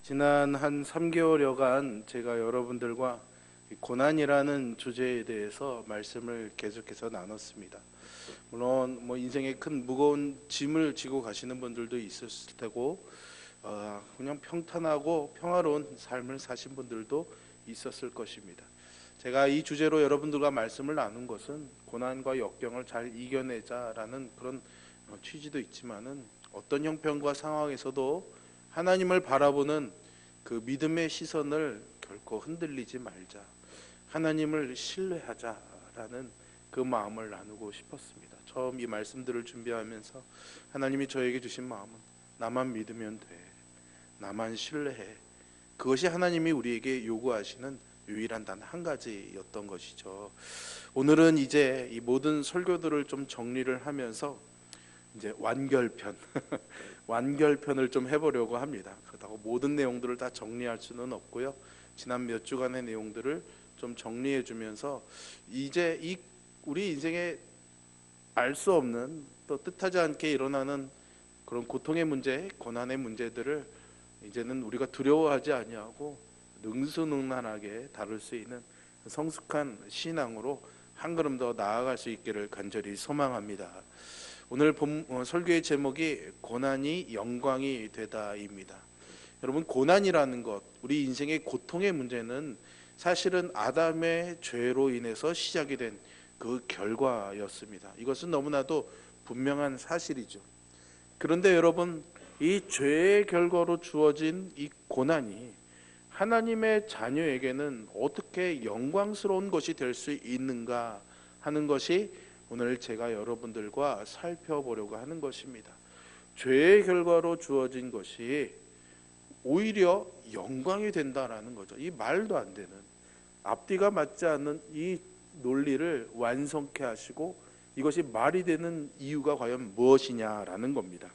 지난 한 3개월여간 제가 여러분들과 고난이라는 주제에 대해서 말씀을 계속해서 나눴습니다. 물론 인생의 큰 무거운 짐을 지고 가시는 분들도 있었을 테고 그냥 평탄하고 평화로운 삶을 사신 분들도 있었을 것입니다. 제가 이 주제로 여러분들과 말씀을 나눈 것은 고난과 역경을 잘 이겨내자라는 그런 취지도 있지만은 어떤 형편과 상황에서도 하나님을 바라보는 그 믿음의 시선을 결코 흔들리지 말자, 하나님을 신뢰하자라는 그 마음을 나누고 싶었습니다. 처음 이 말씀들을 준비하면서 하나님이 저에게 주신 마음은 나만 믿으면 돼, 나만 신뢰해. 그것이 하나님이 우리에게 요구하시는 유일한 단 한 가지였던 것이죠. 오늘은 이제 이 모든 설교들을 좀 정리를 하면서 이제 완결편 완결편을 좀 해보려고 합니다. 그렇다고 모든 내용들을 다 정리할 수는 없고요. 지난 몇 주간의 내용들을 좀 정리해 주면서 이제 이 우리 인생에 알 수 없는 또 뜻하지 않게 일어나는 그런 고통의 문제, 고난의 문제들을 이제는 우리가 두려워하지 아니하고 능수능란하게 다룰 수 있는 성숙한 신앙으로 한 걸음 더 나아갈 수 있기를 간절히 소망합니다. 오늘 설교의 제목이 고난이 영광이 되다입니다. 여러분, 고난이라는 것, 우리 인생의 고통의 문제는 사실은 아담의 죄로 인해서 시작이 된 그 결과였습니다. 이것은 너무나도 분명한 사실이죠. 그런데 여러분, 이 죄의 결과로 주어진 이 고난이 하나님의 자녀에게는 어떻게 영광스러운 것이 될 수 있는가 하는 것이 오늘 제가 여러분들과 살펴보려고 하는 것입니다. 죄의 결과로 주어진 것이 오히려 영광이 된다라는 거죠. 이 말도 안 되는, 앞뒤가 맞지 않는 이 논리를 완성케 하시고 이것이 말이 되는 이유가 과연 무엇이냐라는 겁니다.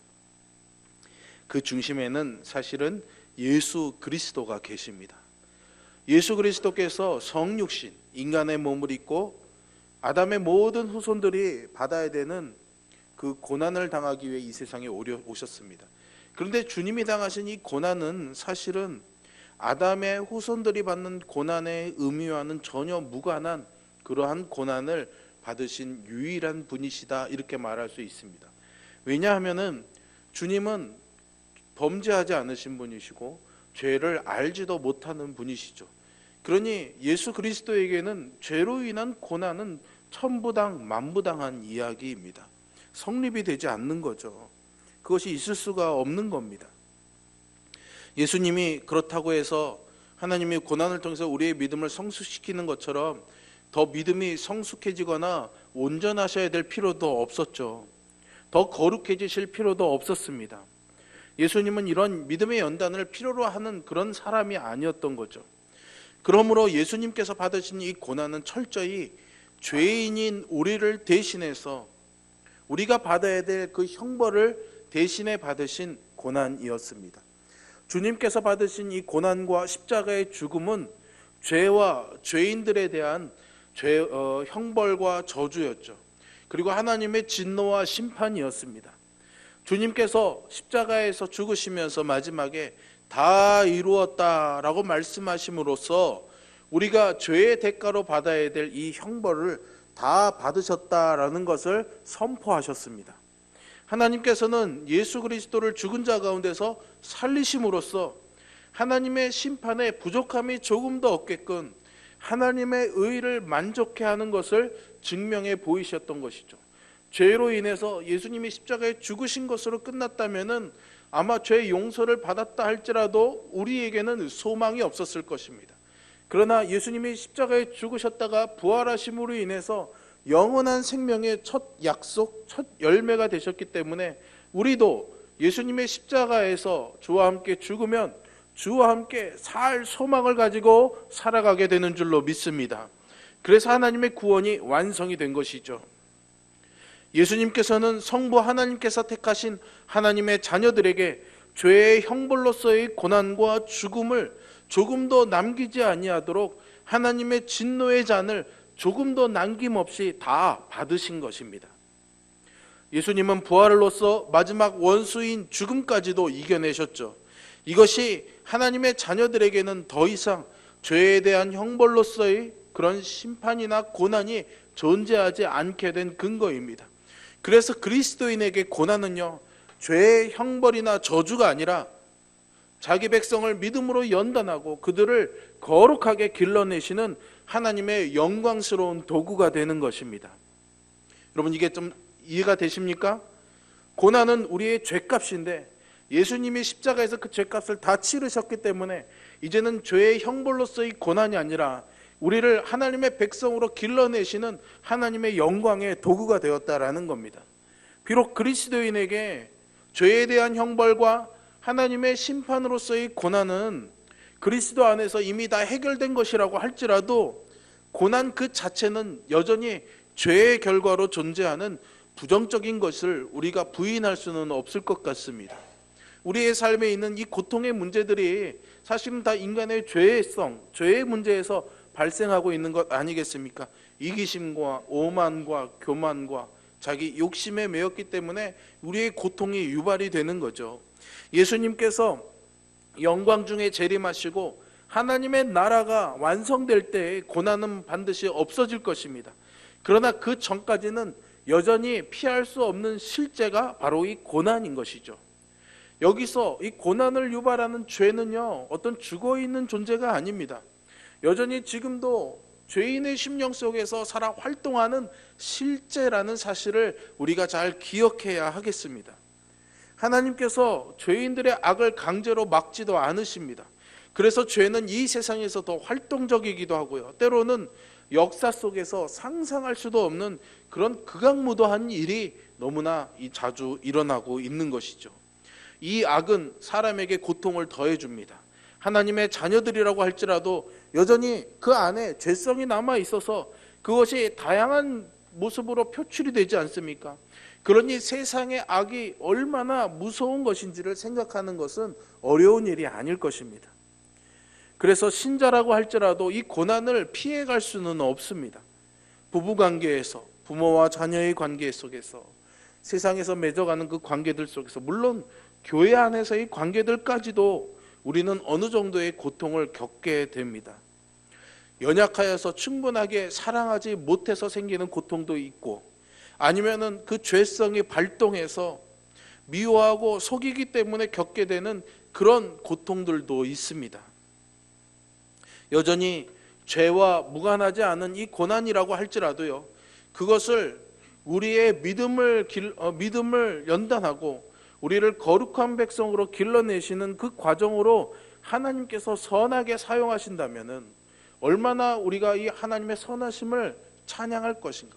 그 중심에는 사실은 예수 그리스도가 계십니다. 예수 그리스도께서 성육신, 인간의 몸을 입고 아담의 모든 후손들이 받아야 되는 그 고난을 당하기 위해 이 세상에 오셨습니다. 그런데 주님이 당하신 이 고난은 사실은 아담의 후손들이 받는 고난의 의미와는 전혀 무관한 그러한 고난을 받으신 유일한 분이시다, 이렇게 말할 수 있습니다. 왜냐하면은 주님은 범죄하지 않으신 분이시고 죄를 알지도 못하는 분이시죠. 그러니 예수 그리스도에게는 죄로 인한 고난은 천부당 만부당한 이야기입니다. 성립이 되지 않는 거죠. 그것이 있을 수가 없는 겁니다. 예수님이 그렇다고 해서 하나님이 고난을 통해서 우리의 믿음을 성숙시키는 것처럼 더 믿음이 성숙해지거나 온전하셔야 될 필요도 없었죠. 더 거룩해지실 필요도 없었습니다. 예수님은 이런 믿음의 연단을 필요로 하는 그런 사람이 아니었던 거죠. 그러므로 예수님께서 받으신 이 고난은 철저히 죄인인 우리를 대신해서 우리가 받아야 될 그 형벌을 대신해 받으신 고난이었습니다. 주님께서 받으신 이 고난과 십자가의 죽음은 죄와 죄인들에 대한 형벌과 저주였죠. 그리고 하나님의 진노와 심판이었습니다. 주님께서 십자가에서 죽으시면서 마지막에 다 이루었다라고 말씀하심으로써 우리가 죄의 대가로 받아야 될 이 형벌을 다 받으셨다라는 것을 선포하셨습니다. 하나님께서는 예수 그리스도를 죽은 자 가운데서 살리심으로써 하나님의 심판에 부족함이 조금 더 없게끔 하나님의 의를 만족해 하는 것을 증명해 보이셨던 것이죠. 죄로 인해서 예수님이 십자가에 죽으신 것으로 끝났다면은 아마 죄 용서를 받았다 할지라도 우리에게는 소망이 없었을 것입니다. 그러나 예수님이 십자가에 죽으셨다가 부활하심으로 인해서 영원한 생명의 첫 약속, 첫 열매가 되셨기 때문에 우리도 예수님의 십자가에서 주와 함께 죽으면 주와 함께 살 소망을 가지고 살아가게 되는 줄로 믿습니다. 그래서 하나님의 구원이 완성이 된 것이죠. 예수님께서는 성부 하나님께서 택하신 하나님의 자녀들에게 죄의 형벌로서의 고난과 죽음을 조금도 남기지 아니하도록 하나님의 진노의 잔을 조금도 남김없이 다 받으신 것입니다. 예수님은 부활로서 마지막 원수인 죽음까지도 이겨내셨죠. 이것이 하나님의 자녀들에게는 더 이상 죄에 대한 형벌로서의 그런 심판이나 고난이 존재하지 않게 된 근거입니다. 그래서 그리스도인에게 고난은요, 죄의 형벌이나 저주가 아니라 자기 백성을 믿음으로 연단하고 그들을 거룩하게 길러내시는 하나님의 영광스러운 도구가 되는 것입니다. 여러분, 이게 좀 이해가 되십니까? 고난은 우리의 죄값인데 예수님이 십자가에서 그 죄값을 다 치르셨기 때문에 이제는 죄의 형벌로서의 고난이 아니라 우리를 하나님의 백성으로 길러내시는 하나님의 영광의 도구가 되었다라는 겁니다. 비록 그리스도인에게 죄에 대한 형벌과 하나님의 심판으로서의 고난은 그리스도 안에서 이미 다 해결된 것이라고 할지라도 고난 그 자체는 여전히 죄의 결과로 존재하는 부정적인 것을 우리가 부인할 수는 없을 것 같습니다. 우리의 삶에 있는 이 고통의 문제들이 사실은 다 인간의 죄의 문제에서 발생하고 있는 것 아니겠습니까? 이기심과 오만과 교만과 자기 욕심에 매였기 때문에 우리의 고통이 유발이 되는 거죠. 예수님께서 영광 중에 재림하시고 하나님의 나라가 완성될 때 고난은 반드시 없어질 것입니다. 그러나 그 전까지는 여전히 피할 수 없는 실제가 바로 이 고난인 것이죠. 여기서 이 고난을 유발하는 죄는요, 어떤 죽어있는 존재가 아닙니다. 여전히 지금도 죄인의 심령 속에서 살아 활동하는 실제라는 사실을 우리가 잘 기억해야 하겠습니다. 하나님께서 죄인들의 악을 강제로 막지도 않으십니다. 그래서 죄는 이 세상에서 더 활동적이기도 하고요, 때로는 역사 속에서 상상할 수도 없는 그런 극악무도한 일이 너무나 자주 일어나고 있는 것이죠. 이 악은 사람에게 고통을 더해줍니다. 하나님의 자녀들이라고 할지라도 여전히 그 안에 죄성이 남아 있어서 그것이 다양한 모습으로 표출이 되지 않습니까? 그러니 세상의 악이 얼마나 무서운 것인지를 생각하는 것은 어려운 일이 아닐 것입니다. 그래서 신자라고 할지라도 이 고난을 피해갈 수는 없습니다. 부부관계에서, 부모와 자녀의 관계 속에서, 세상에서 맺어가는 그 관계들 속에서, 물론 교회 안에서의 관계들까지도 우리는 어느 정도의 고통을 겪게 됩니다. 연약하여서 충분하게 사랑하지 못해서 생기는 고통도 있고, 아니면은 그 죄성이 발동해서 미워하고 속이기 때문에 겪게 되는 그런 고통들도 있습니다. 여전히 죄와 무관하지 않은 이 고난이라고 할지라도요, 그것을 우리의 믿음을 연단하고 우리를 거룩한 백성으로 길러내시는 그 과정으로 하나님께서 선하게 사용하신다면은 얼마나 우리가 이 하나님의 선하심을 찬양할 것인가.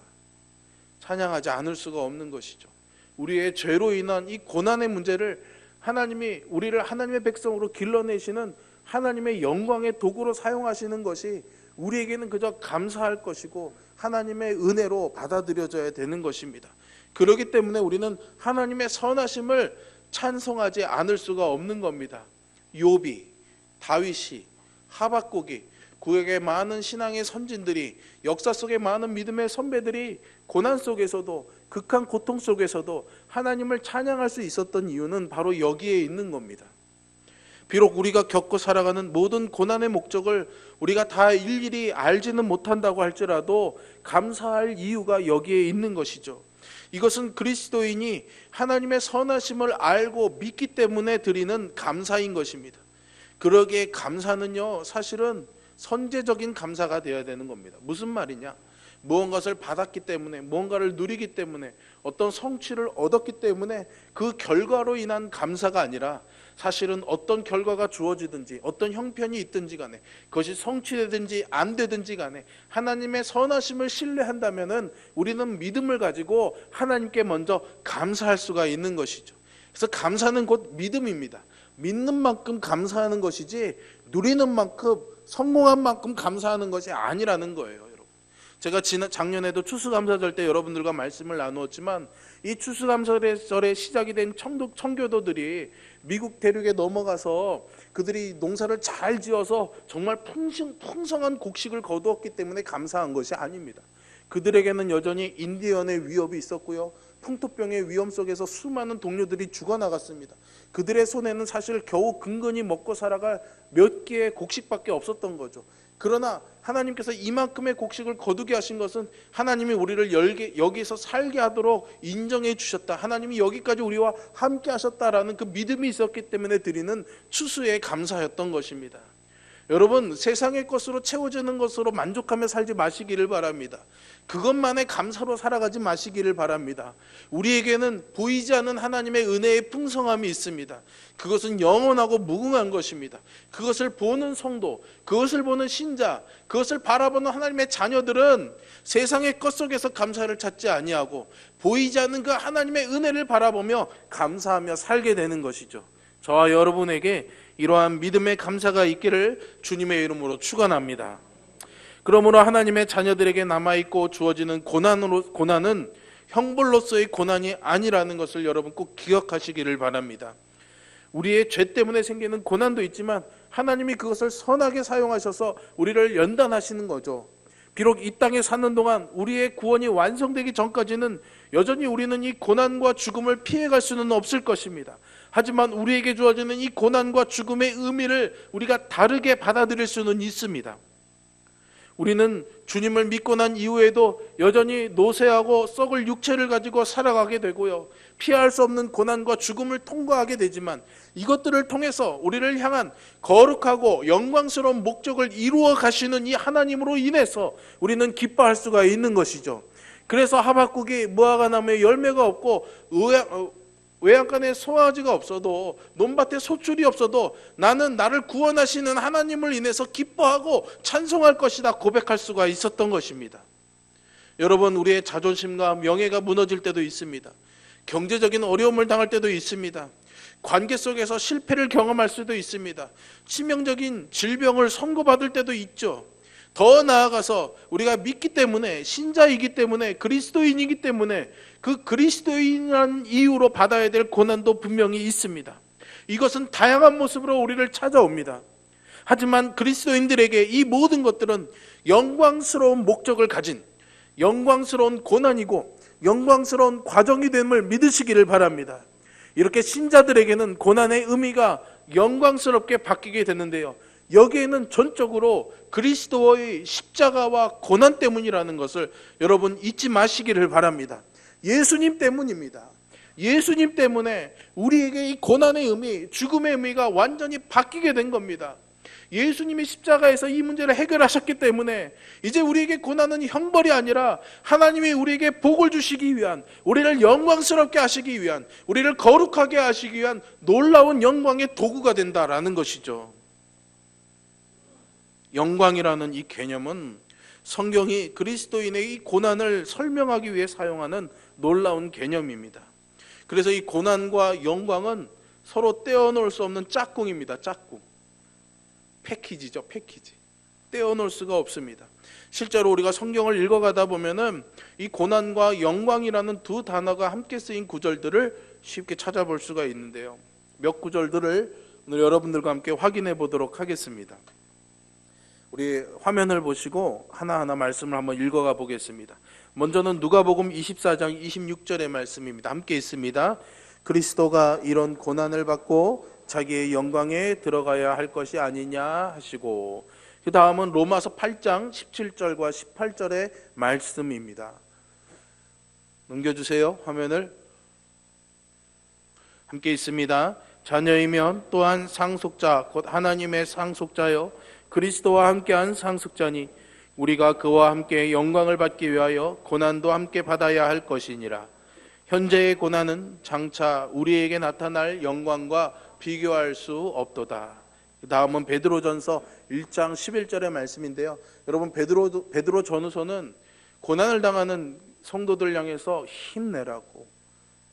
찬양하지 않을 수가 없는 것이죠. 우리의 죄로 인한 이 고난의 문제를 하나님이 우리를 하나님의 백성으로 길러내시는 하나님의 영광의 도구로 사용하시는 것이 우리에게는 그저 감사할 것이고 하나님의 은혜로 받아들여져야 되는 것입니다. 그렇기 때문에 우리는 하나님의 선하심을 찬송하지 않을 수가 없는 겁니다. 욥이, 다윗이, 하박국이, 구약의 많은 신앙의 선진들이, 역사 속의 많은 믿음의 선배들이 고난 속에서도, 극한 고통 속에서도 하나님을 찬양할 수 있었던 이유는 바로 여기에 있는 겁니다. 비록 우리가 겪고 살아가는 모든 고난의 목적을 우리가 다 일일이 알지는 못한다고 할지라도 감사할 이유가 여기에 있는 것이죠. 이것은 그리스도인이 하나님의 선하심을 알고 믿기 때문에 드리는 감사인 것입니다. 그러기에 감사는요, 사실은 선제적인 감사가 되어야 되는 겁니다. 무슨 말이냐? 무언가를 받았기 때문에, 무언가를 누리기 때문에, 어떤 성취를 얻었기 때문에 그 결과로 인한 감사가 아니라 사실은 어떤 결과가 주어지든지 어떤 형편이 있든지 간에, 그것이 성취되든지 안 되든지 간에 하나님의 선하심을 신뢰한다면은 우리는 믿음을 가지고 하나님께 먼저 감사할 수가 있는 것이죠. 그래서 감사는 곧 믿음입니다. 믿는 만큼 감사하는 것이지 누리는 만큼, 성공한 만큼 감사하는 것이 아니라는 거예요. 여러분, 제가 작년에도 추수감사절 때 여러분들과 말씀을 나누었지만, 이 추수감사절에 시작이 된 청교도들이 미국 대륙에 넘어가서 그들이 농사를 잘 지어서 정말 풍성한 곡식을 거두었기 때문에 감사한 것이 아닙니다. 그들에게는 여전히 인디언의 위협이 있었고요, 풍토병의 위험 속에서 수많은 동료들이 죽어나갔습니다. 그들의 손에는 사실 겨우 근근히 먹고 살아갈 몇 개의 곡식밖에 없었던 거죠. 그러나 하나님께서 이만큼의 곡식을 거두게 하신 것은 하나님이 우리를 여기서 살게 하도록 인정해 주셨다, 하나님이 여기까지 우리와 함께 하셨다라는 그 믿음이 있었기 때문에 드리는 추수의 감사였던 것입니다. 여러분, 세상의 것으로 채워지는 것으로 만족하며 살지 마시기를 바랍니다. 그것만의 감사로 살아가지 마시기를 바랍니다. 우리에게는 보이지 않는 하나님의 은혜의 풍성함이 있습니다. 그것은 영원하고 무궁한 것입니다. 그것을 보는 성도, 그것을 보는 신자, 그것을 바라보는 하나님의 자녀들은 세상의 것 속에서 감사를 찾지 아니하고 보이지 않는 그 하나님의 은혜를 바라보며 감사하며 살게 되는 것이죠. 저와 여러분에게 이러한 믿음의 감사가 있기를 주님의 이름으로 축원합니다. 그러므로 하나님의 자녀들에게 남아있고 주어지는 고난은 형벌로서의 고난이 아니라는 것을 여러분 꼭 기억하시기를 바랍니다. 우리의 죄 때문에 생기는 고난도 있지만 하나님이 그것을 선하게 사용하셔서 우리를 연단하시는 거죠. 비록 이 땅에 사는 동안 우리의 구원이 완성되기 전까지는 여전히 우리는 이 고난과 죽음을 피해갈 수는 없을 것입니다. 하지만 우리에게 주어지는 이 고난과 죽음의 의미를 우리가 다르게 받아들일 수는 있습니다. 우리는 주님을 믿고 난 이후에도 여전히 노쇠하고 썩을 육체를 가지고 살아가게 되고요, 피할 수 없는 고난과 죽음을 통과하게 되지만 이것들을 통해서 우리를 향한 거룩하고 영광스러운 목적을 이루어 가시는 이 하나님으로 인해서 우리는 기뻐할 수가 있는 것이죠. 그래서 하박국이 무화과 나무에 열매가 없고 외양간에 송아지가 없어도 논밭에 소출이 없어도 나는 나를 구원하시는 하나님을 인해서 기뻐하고 찬송할 것이다 고백할 수가 있었던 것입니다. 여러분, 우리의 자존심과 명예가 무너질 때도 있습니다. 경제적인 어려움을 당할 때도 있습니다. 관계 속에서 실패를 경험할 수도 있습니다. 치명적인 질병을 선고받을 때도 있죠. 더 나아가서 우리가 믿기 때문에, 신자이기 때문에, 그리스도인이기 때문에 그 그리스도인이라는 이유로 받아야 될 고난도 분명히 있습니다. 이것은 다양한 모습으로 우리를 찾아옵니다. 하지만 그리스도인들에게 이 모든 것들은 영광스러운 목적을 가진 영광스러운 고난이고 영광스러운 과정이 됨을 믿으시기를 바랍니다. 이렇게 신자들에게는 고난의 의미가 영광스럽게 바뀌게 되는데요, 여기에는 전적으로 그리스도의 십자가와 고난 때문이라는 것을 여러분 잊지 마시기를 바랍니다. 예수님 때문입니다. 예수님 때문에 우리에게 이 고난의 의미, 죽음의 의미가 완전히 바뀌게 된 겁니다. 예수님이 십자가에서 이 문제를 해결하셨기 때문에 이제 우리에게 고난은 형벌이 아니라 하나님이 우리에게 복을 주시기 위한, 우리를 영광스럽게 하시기 위한, 우리를 거룩하게 하시기 위한 놀라운 영광의 도구가 된다라는 것이죠. 영광이라는 이 개념은 성경이 그리스도인의 이 고난을 설명하기 위해 사용하는 놀라운 개념입니다. 그래서 이 고난과 영광은 서로 떼어놓을 수 없는 짝꿍입니다. 짝꿍. 패키지죠, 패키지. 떼어놓을 수가 없습니다. 실제로 우리가 성경을 읽어가다 보면은 이 고난과 영광이라는 두 단어가 함께 쓰인 구절들을 쉽게 찾아볼 수가 있는데요, 몇 구절들을 오늘 여러분들과 함께 확인해 보도록 하겠습니다. 우리 화면을 보시고 하나하나 말씀을 한번 읽어가 보겠습니다. 먼저는 누가복음 24장 26절의 말씀입니다. 함께 있습니다. 그리스도가 이런 고난을 받고 자기의 영광에 들어가야 할 것이 아니냐 하시고, 그 다음은 로마서 8장 17절과 18절의 말씀입니다. 넘겨주세요, 화면을. 함께 있습니다. 자녀이면 또한 상속자 곧 하나님의 상속자요 그리스도와 함께한 상속자니 우리가 그와 함께 영광을 받기 위하여 고난도 함께 받아야 할 것이니라. 현재의 고난은 장차 우리에게 나타날 영광과 비교할 수 없도다. 그 다음은 베드로전서 1장 11절의 말씀인데요, 여러분 베드로 전후서는 고난을 당하는 성도들 향해서 힘내라고,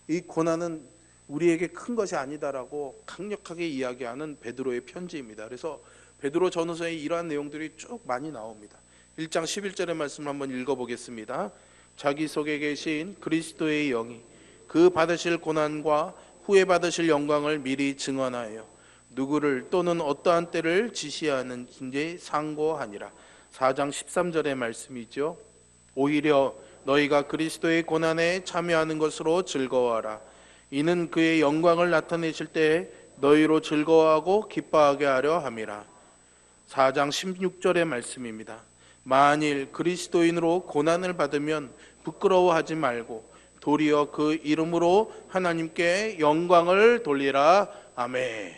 이 고난은 우리에게 큰 것이 아니다라고 강력하게 이야기하는 베드로의 편지입니다. 그래서 베드로 전후서에 이러한 내용들이 쭉 많이 나옵니다. 1장 11절의 말씀을 한번 읽어보겠습니다. 자기 속에 계신 그리스도의 영이 그 받으실 고난과 후에 받으실 영광을 미리 증언하여 누구를 또는 어떠한 때를 지시하는지 상고하니라. 4장 13절의 말씀이죠. 오히려 너희가 그리스도의 고난에 참여하는 것으로 즐거워하라. 이는 그의 영광을 나타내실 때 너희로 즐거워하고 기뻐하게 하려 함이라. 4장 16절의 말씀입니다. 만일 그리스도인으로 고난을 받으면 부끄러워하지 말고 도리어 그 이름으로 하나님께 영광을 돌리라. 아멘.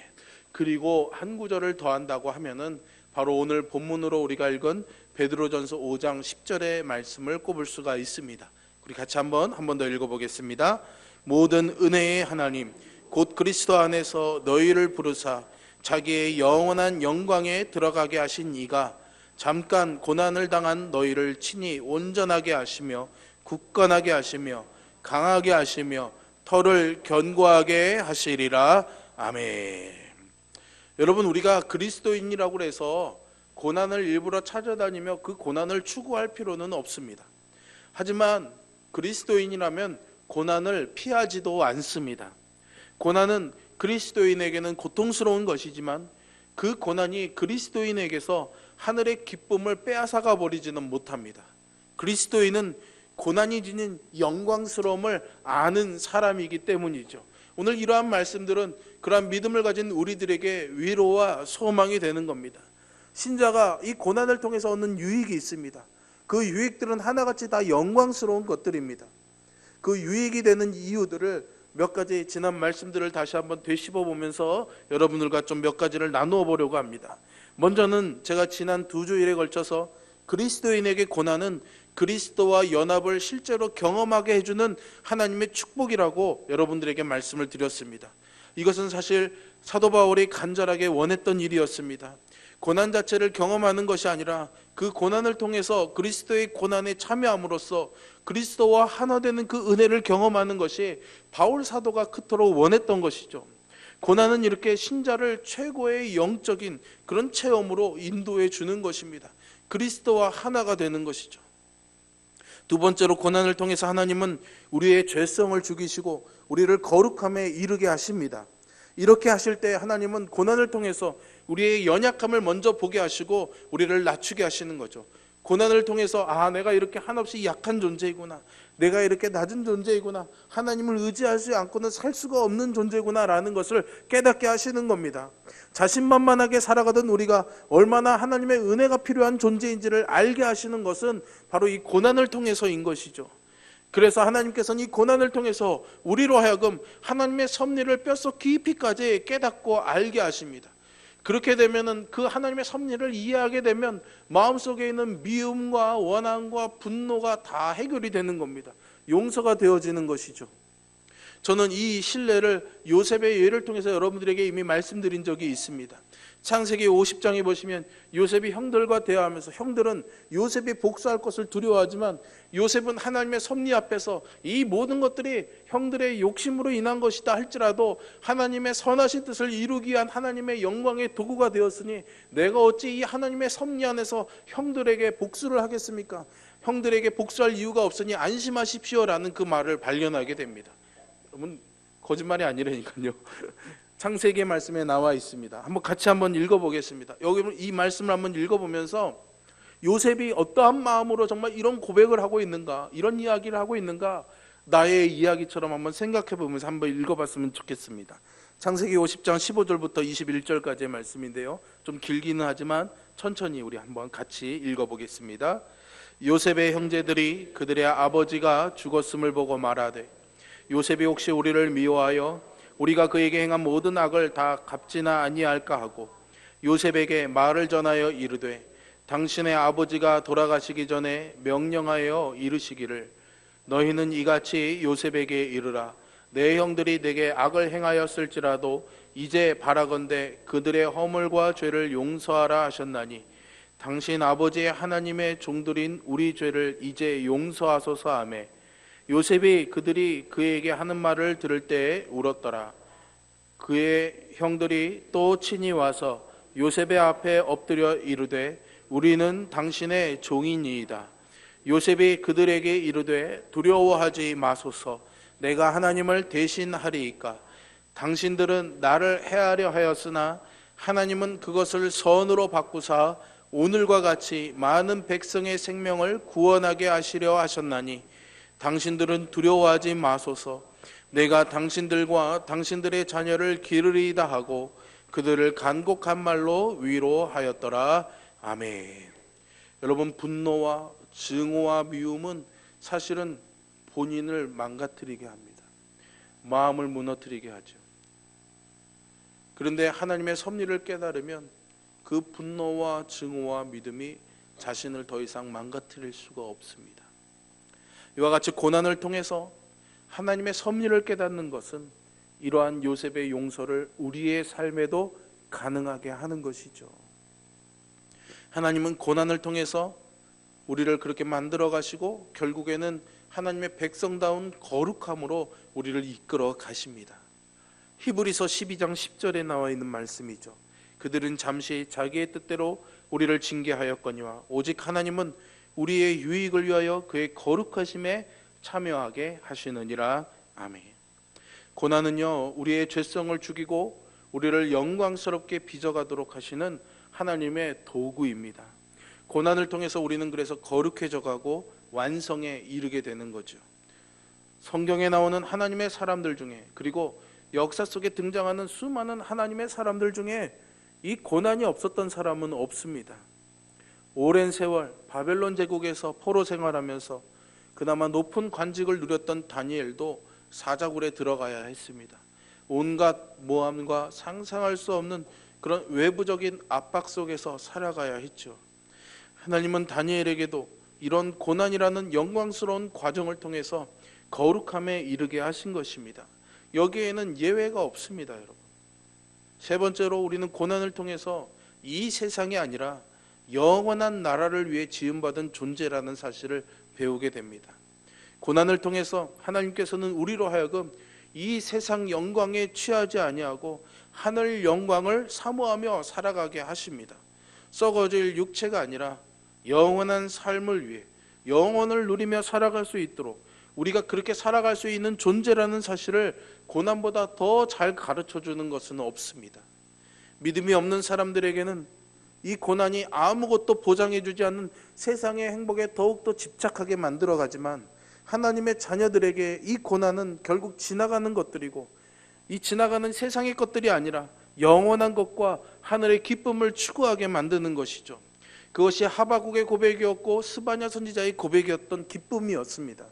그리고 한 구절을 더한다고 하면은 바로 오늘 본문으로 우리가 읽은 베드로전서 5장 10절의 말씀을 꼽을 수가 있습니다. 우리 같이 한 번 더 읽어보겠습니다. 모든 은혜의 하나님 곧 그리스도 안에서 너희를 부르사 자기의 영원한 영광에 들어가게 하신 이가 잠깐 고난을 당한 너희를 친히 온전하게 하시며 굳건하게 하시며 강하게 하시며 터를 견고하게 하시리라. 아멘. 여러분, 우리가 그리스도인이라고 해서 고난을 일부러 찾아다니며 그 고난을 추구할 필요는 없습니다. 하지만 그리스도인이라면 고난을 피하지도 않습니다. 고난은 그리스도인에게는 고통스러운 것이지만 그 고난이 그리스도인에게서 하늘의 기쁨을 빼앗아가 버리지는 못합니다. 그리스도인은 고난이 지닌 영광스러움을 아는 사람이기 때문이죠. 오늘 이러한 말씀들은 그러한 믿음을 가진 우리들에게 위로와 소망이 되는 겁니다. 신자가 이 고난을 통해서 얻는 유익이 있습니다. 그 유익들은 하나같이 다 영광스러운 것들입니다. 그 유익이 되는 이유들을 몇 가지 지난 말씀들을 다시 한번 되씹어 보면서 여러분들과 좀 몇 가지를 나누어 보려고 합니다. 먼저는 제가 지난 2주일에 걸쳐서 그리스도인에게 고난은 그리스도와 연합을 실제로 경험하게 해주는 하나님의 축복이라고 여러분들에게 말씀을 드렸습니다. 이것은 사실 사도 바울이 간절하게 원했던 일이었습니다. 고난 자체를 경험하는 것이 아니라 그 고난을 통해서 그리스도의 고난에 참여함으로써 그리스도와 하나 되는 그 은혜를 경험하는 것이 바울 사도가 그토록 원했던 것이죠. 고난은 이렇게 신자를 최고의 영적인 그런 체험으로 인도해 주는 것입니다. 그리스도와 하나가 되는 것이죠. 두 번째로 고난을 통해서 하나님은 우리의 죄성을 죽이시고 우리를 거룩함에 이르게 하십니다. 이렇게 하실 때 하나님은 고난을 통해서 우리의 연약함을 먼저 보게 하시고 우리를 낮추게 하시는 거죠. 고난을 통해서 내가 이렇게 한없이 약한 존재이구나, 내가 이렇게 낮은 존재이구나, 하나님을 의지하지 않고는 살 수가 없는 존재구나 라는 것을 깨닫게 하시는 겁니다. 자신만만하게 살아가던 우리가 얼마나 하나님의 은혜가 필요한 존재인지를 알게 하시는 것은 바로 이 고난을 통해서인 것이죠. 그래서 하나님께서는 이 고난을 통해서 우리로 하여금 하나님의 섭리를 뼛속 깊이까지 깨닫고 알게 하십니다. 그렇게 되면은 그 하나님의 섭리를 이해하게 되면 마음속에 있는 미움과 원한과 분노가 다 해결이 되는 겁니다. 용서가 되어지는 것이죠. 저는 이 신뢰를 요셉의 예를 통해서 여러분들에게 이미 말씀드린 적이 있습니다. 창세기 50장에 보시면 요셉이 형들과 대화하면서 형들은 요셉이 복수할 것을 두려워하지만 요셉은 하나님의 섭리 앞에서 이 모든 것들이 형들의 욕심으로 인한 것이다 할지라도 하나님의 선하신 뜻을 이루기 위한 하나님의 영광의 도구가 되었으니 내가 어찌 이 하나님의 섭리 안에서 형들에게 복수를 하겠습니까? 형들에게 복수할 이유가 없으니 안심하십시오라는 그 말을 발견하게 됩니다. 여러분, 거짓말이 아니라니까요. 창세기 말씀에 나와 있습니다. 같이 한번 읽어보겠습니다. 여기 이 말씀을 한번 읽어보면서 요셉이 어떠한 마음으로 정말 이런 고백을 하고 있는가, 이런 이야기를 하고 있는가, 나의 이야기처럼 한번 생각해 보면서 한번 읽어봤으면 좋겠습니다. 창세기 50장 15절부터 21절까지의 말씀인데요, 좀 길기는 하지만 천천히 우리 한번 같이 읽어보겠습니다. 요셉의 형제들이 그들의 아버지가 죽었음을 보고 말하되 요셉이 혹시 우리를 미워하여 우리가 그에게 행한 모든 악을 다 갚지나 아니할까 하고 요셉에게 말을 전하여 이르되 당신의 아버지가 돌아가시기 전에 명령하여 이르시기를 너희는 이같이 요셉에게 이르라 내 형들이 내게 악을 행하였을지라도 이제 바라건대 그들의 허물과 죄를 용서하라 하셨나니 당신 아버지의 하나님의 종들인 우리 죄를 이제 용서하소서 하며 요셉이 그들이 그에게 하는 말을 들을 때에 울었더라. 그의 형들이 또 친히 와서 요셉의 앞에 엎드려 이르되 우리는 당신의 종이니이다. 요셉이 그들에게 이르되 두려워하지 마소서. 내가 하나님을 대신하리이까. 당신들은 나를 해하려 하였으나 하나님은 그것을 선으로 바꾸사 오늘과 같이 많은 백성의 생명을 구원하게 하시려 하셨나니 당신들은 두려워하지 마소서. 내가 당신들과 당신들의 자녀를 기르리이다 하고 그들을 간곡한 말로 위로하였더라. 아멘. 여러분, 분노와 증오와 미움은 사실은 본인을 망가뜨리게 합니다. 마음을 무너뜨리게 하죠. 그런데 하나님의 섭리를 깨달으면 그 분노와 증오와 믿음이 자신을 더 이상 망가뜨릴 수가 없습니다. 이와 같이 고난을 통해서 하나님의 섭리를 깨닫는 것은 이러한 요셉의 용서를 우리의 삶에도 가능하게 하는 것이죠. 하나님은 고난을 통해서 우리를 그렇게 만들어 가시고 결국에는 하나님의 백성다운 거룩함으로 우리를 이끌어 가십니다. 히브리서 12장 10절에 나와 있는 말씀이죠. 그들은 잠시 자기의 뜻대로 우리를 징계하였거니와 오직 하나님은 우리의 유익을 위하여 그의 거룩하심에 참여하게 하시느니라. 아멘. 고난은요, 우리의 죄성을 죽이고 우리를 영광스럽게 빚어가도록 하시는 하나님의 도구입니다. 고난을 통해서 우리는 그래서 거룩해져 가고 완성에 이르게 되는 거죠. 성경에 나오는 하나님의 사람들 중에, 그리고 역사 속에 등장하는 수많은 하나님의 사람들 중에 이 고난이 없었던 사람은 없습니다. 오랜 세월 바벨론 제국에서 포로 생활하면서 그나마 높은 관직을 누렸던 다니엘도 사자굴에 들어가야 했습니다. 온갖 모함과 상상할 수 없는 그런 외부적인 압박 속에서 살아가야 했죠. 하나님은 다니엘에게도 이런 고난이라는 영광스러운 과정을 통해서 거룩함에 이르게 하신 것입니다. 여기에는 예외가 없습니다, 여러분. 세 번째로 우리는 고난을 통해서 이 세상이 아니라 영원한 나라를 위해 지음받은 존재라는 사실을 배우게 됩니다. 고난을 통해서 하나님께서는 우리로 하여금 이 세상 영광에 취하지 아니하고 하늘 영광을 사모하며 살아가게 하십니다. 썩어질 육체가 아니라 영원한 삶을 위해 영원을 누리며 살아갈 수 있도록 우리가 그렇게 살아갈 수 있는 존재라는 사실을 고난보다 더 잘 가르쳐주는 것은 없습니다. 믿음이 없는 사람들에게는 이 고난이 아무것도 보장해주지 않는 세상의 행복에 더욱더 집착하게 만들어가지만 하나님의 자녀들에게 이 고난은 결국 지나가는 것들이고 이 지나가는 세상의 것들이 아니라 영원한 것과 하늘의 기쁨을 추구하게 만드는 것이죠. 그것이 하바국의 고백이었고 스바냐 선지자의 고백이었던 기쁨이었습니다.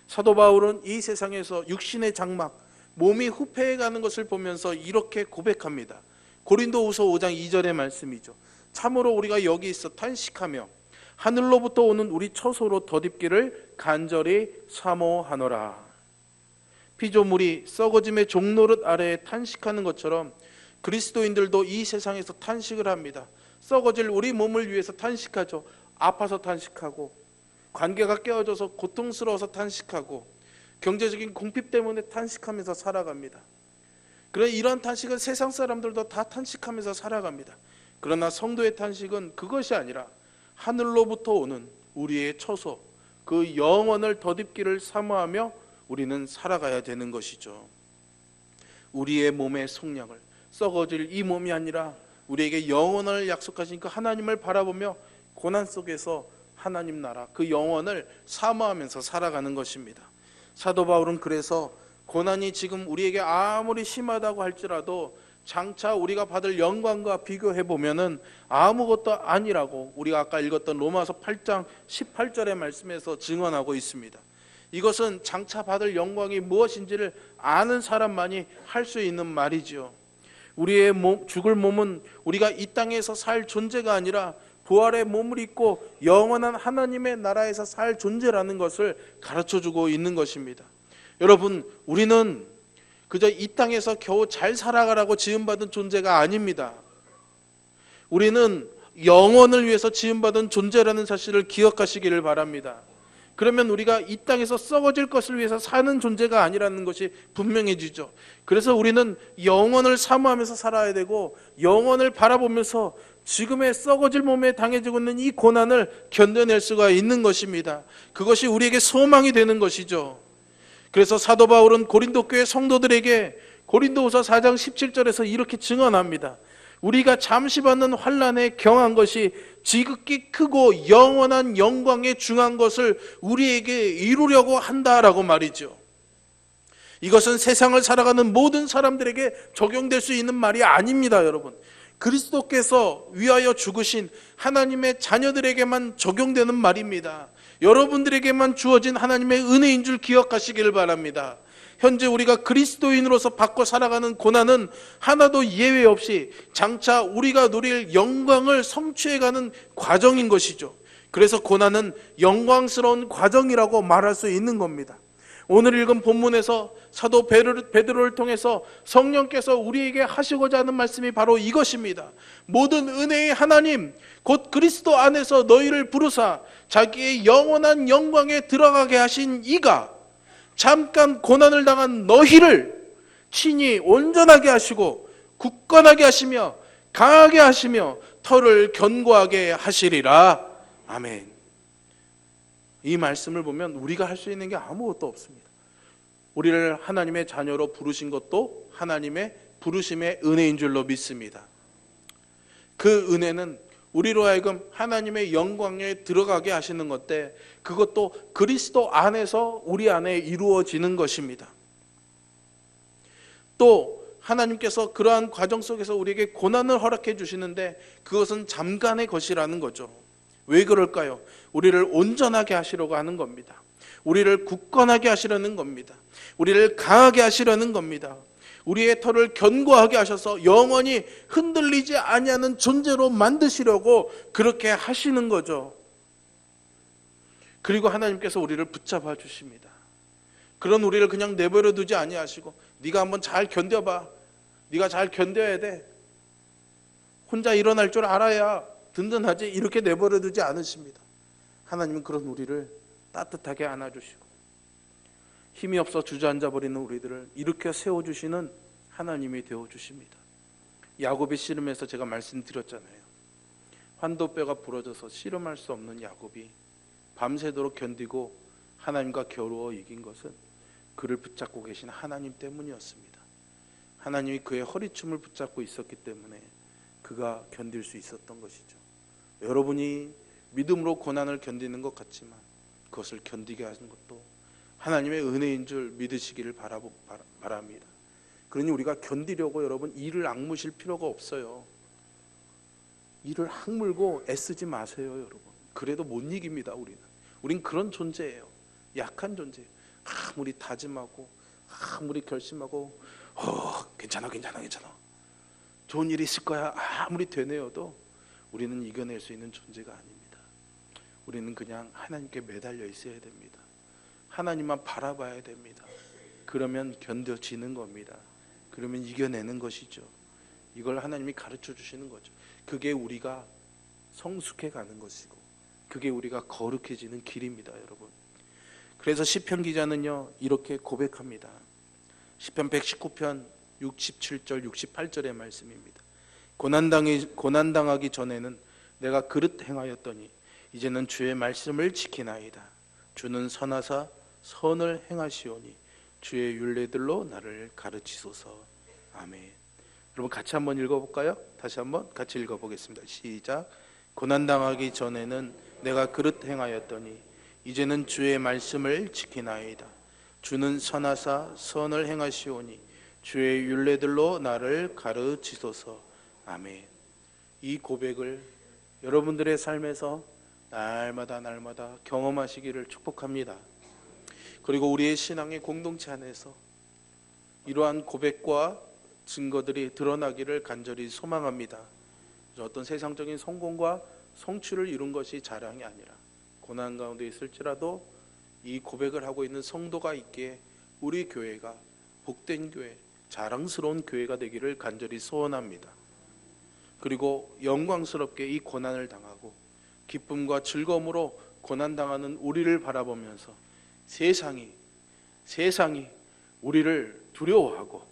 사도 바울은 이 세상에서 육신의 장막, 몸이 후패해가는 것을 보면서 이렇게 고백합니다. 고린도후서 5장 2절의 말씀이죠. 참으로 우리가 여기 있어 탄식하며 하늘로부터 오는 우리 처소로 덧입기를 간절히 사모하노라. 피조물이 썩어짐의 종노릇 아래에 탄식하는 것처럼 그리스도인들도 이 세상에서 탄식을 합니다. 썩어질 우리 몸을 위해서 탄식하죠. 아파서 탄식하고 관계가 깨어져서 고통스러워서 탄식하고 경제적인 궁핍 때문에 탄식하면서 살아갑니다. 그러나 이런 탄식은 세상 사람들도 다 탄식하면서 살아갑니다. 그러나 성도의 탄식은 그것이 아니라 하늘로부터 오는 우리의 처소, 그 영원을 덧입기를 사모하며 우리는 살아가야 되는 것이죠. 우리의 몸의 속량을, 썩어질 이 몸이 아니라 우리에게 영원을 약속하신 그 하나님을 바라보며 고난 속에서 하나님 나라, 그 영원을 사모하면서 살아가는 것입니다. 사도 바울은 그래서 고난이 지금 우리에게 아무리 심하다고 할지라도 장차 우리가 받을 영광과 비교해 보면은 아무것도 아니라고 우리가 아까 읽었던 로마서 8장 18절의 말씀에서 증언하고 있습니다. 이것은 장차 받을 영광이 무엇인지를 아는 사람만이 할 수 있는 말이죠. 우리의 죽을 몸은 우리가 이 땅에서 살 존재가 아니라 부활의 몸을 입고 영원한 하나님의 나라에서 살 존재라는 것을 가르쳐주고 있는 것입니다. 여러분, 우리는 그저 이 땅에서 겨우 잘 살아가라고 지음받은 존재가 아닙니다. 우리는 영원을 위해서 지음받은 존재라는 사실을 기억하시기를 바랍니다. 그러면 우리가 이 땅에서 썩어질 것을 위해서 사는 존재가 아니라는 것이 분명해지죠. 그래서 우리는 영원을 사모하면서 살아야 되고 영원을 바라보면서 지금의 썩어질 몸에 당해지고 있는 이 고난을 견뎌낼 수가 있는 것입니다. 그것이 우리에게 소망이 되는 것이죠. 그래서 사도 바울은 고린도 교회 성도들에게 고린도후서 4장 17절에서 이렇게 증언합니다. 우리가 잠시 받는 환난에 경한 것이 지극히 크고 영원한 영광에 중한 것을 우리에게 이루려고 한다라고 말이죠. 이것은 세상을 살아가는 모든 사람들에게 적용될 수 있는 말이 아닙니다, 여러분. 그리스도께서 위하여 죽으신 하나님의 자녀들에게만 적용되는 말입니다. 여러분들에게만 주어진 하나님의 은혜인 줄 기억하시길 바랍니다. 현재 우리가 그리스도인으로서 받고 살아가는 고난은 하나도 예외 없이 장차 우리가 누릴 영광을 성취해가는 과정인 것이죠. 그래서 고난은 영광스러운 과정이라고 말할 수 있는 겁니다. 오늘 읽은 본문에서 사도 베드로를 통해서 성령께서 우리에게 하시고자 하는 말씀이 바로 이것입니다. 모든 은혜의 하나님 곧 그리스도 안에서 너희를 부르사 자기의 영원한 영광에 들어가게 하신 이가 잠깐 고난을 당한 너희를 친히 온전하게 하시고 굳건하게 하시며 강하게 하시며 터를 견고하게 하시리라. 아멘. 이 말씀을 보면 우리가 할 수 있는 게 아무것도 없습니다. 우리를 하나님의 자녀로 부르신 것도 하나님의 부르심의 은혜인 줄로 믿습니다. 그 은혜는 우리로 하여금 하나님의 영광에 들어가게 하시는 건데 그것도 그리스도 안에서 우리 안에 이루어지는 것입니다. 또 하나님께서 그러한 과정 속에서 우리에게 고난을 허락해 주시는데 그것은 잠깐의 것이라는 거죠. 왜 그럴까요? 우리를 온전하게 하시려고 하는 겁니다. 우리를 굳건하게 하시려는 겁니다. 우리를 강하게 하시려는 겁니다. 우리의 터를 견고하게 하셔서 영원히 흔들리지 아니하는 존재로 만드시려고 그렇게 하시는 거죠. 그리고 하나님께서 우리를 붙잡아 주십니다. 그런 우리를 그냥 내버려 두지 아니하시고 네가 한번 잘 견뎌봐. 네가 잘 견뎌야 돼. 혼자 일어날 줄 알아야 든든하지. 이렇게 내버려 두지 않으십니다. 하나님은 그런 우리를 따뜻하게 안아주시고 힘이 없어 주저앉아 버리는 우리들을 일으켜 세워주시는 하나님이 되어주십니다. 야곱이 씨름해서 제가 말씀드렸잖아요. 환도뼈가 부러져서 씨름할 수 없는 야곱이 밤새도록 견디고 하나님과 겨루어 이긴 것은 그를 붙잡고 계신 하나님 때문이었습니다. 하나님이 그의 허리춤을 붙잡고 있었기 때문에 그가 견딜 수 있었던 것이죠. 여러분이 믿음으로 고난을 견디는 것 같지만 그것을 견디게 하는 것도 하나님의 은혜인 줄 믿으시기를 바랍니다. 그러니 우리가 견디려고 여러분 이를 악무실 필요가 없어요. 이를 악물고 애쓰지 마세요, 여러분. 그래도 못 이깁니다. 우린 그런 존재예요. 약한 존재예요. 아무리 다짐하고 아무리 결심하고 괜찮아 좋은 일이 있을 거야 아무리 되뇌어도 우리는 이겨낼 수 있는 존재가 아닙니다. 우리는 그냥 하나님께 매달려 있어야 됩니다. 하나님만 바라봐야 됩니다. 그러면 견뎌지는 겁니다. 그러면 이겨내는 것이죠. 이걸 하나님이 가르쳐 주시는 거죠. 그게 우리가 성숙해 가는 것이고 그게 우리가 거룩해지는 길입니다, 여러분. 그래서 시편 기자는요 이렇게 고백합니다. 시편 119편 67절 68절의 말씀입니다. 고난당하기 전에는 내가 그릇 행하였더니 이제는 주의 말씀을 지키나이다. 주는 선하사 선을 행하시오니 주의 율례들로 나를 가르치소서. 아멘. 여러분 같이 한번 읽어볼까요? 다시 한번 같이 읽어보겠습니다. 시작. 고난당하기 전에는 내가 그릇 행하였더니 이제는 주의 말씀을 지키나이다. 주는 선하사 선을 행하시오니 주의 율례들로 나를 가르치소서. 아멘. 이 고백을 여러분들의 삶에서 날마다 경험하시기를 축복합니다. 그리고 우리의 신앙의 공동체 안에서 이러한 고백과 증거들이 드러나기를 간절히 소망합니다. 어떤 세상적인 성공과 성취를 이룬 것이 자랑이 아니라 고난 가운데 있을지라도 이 고백을 하고 있는 성도가 있기에 우리 교회가 복된 교회, 자랑스러운 교회가 되기를 간절히 소원합니다. 그리고 영광스럽게 이 고난을 당하고 기쁨과 즐거움으로 고난당하는 우리를 바라보면서 세상이 우리를 두려워하고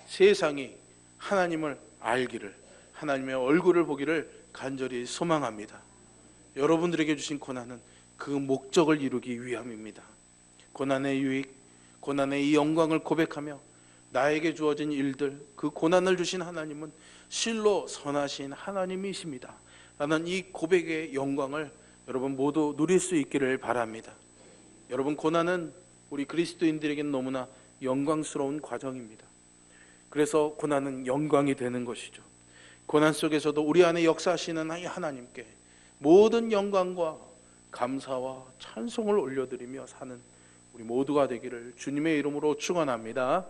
세상이 하나님을 알기를 하나님의 얼굴을 보기를 간절히 소망합니다. 여러분들에게 주신 고난은 그 목적을 이루기 위함입니다. 고난의 유익, 고난의 이 영광을 고백하며 나에게 주어진 일들, 그 고난을 주신 하나님은 실로 선하신 하나님이십니다 라는 이 고백의 영광을 여러분 모두 누릴 수 있기를 바랍니다. 여러분, 고난은 우리 그리스도인들에게는 너무나 영광스러운 과정입니다. 그래서 고난은 영광이 되는 것이죠. 고난 속에서도 우리 안에 역사하시는 하나님께 모든 영광과 감사와 찬송을 올려드리며 사는 우리 모두가 되기를 주님의 이름으로 축원합니다.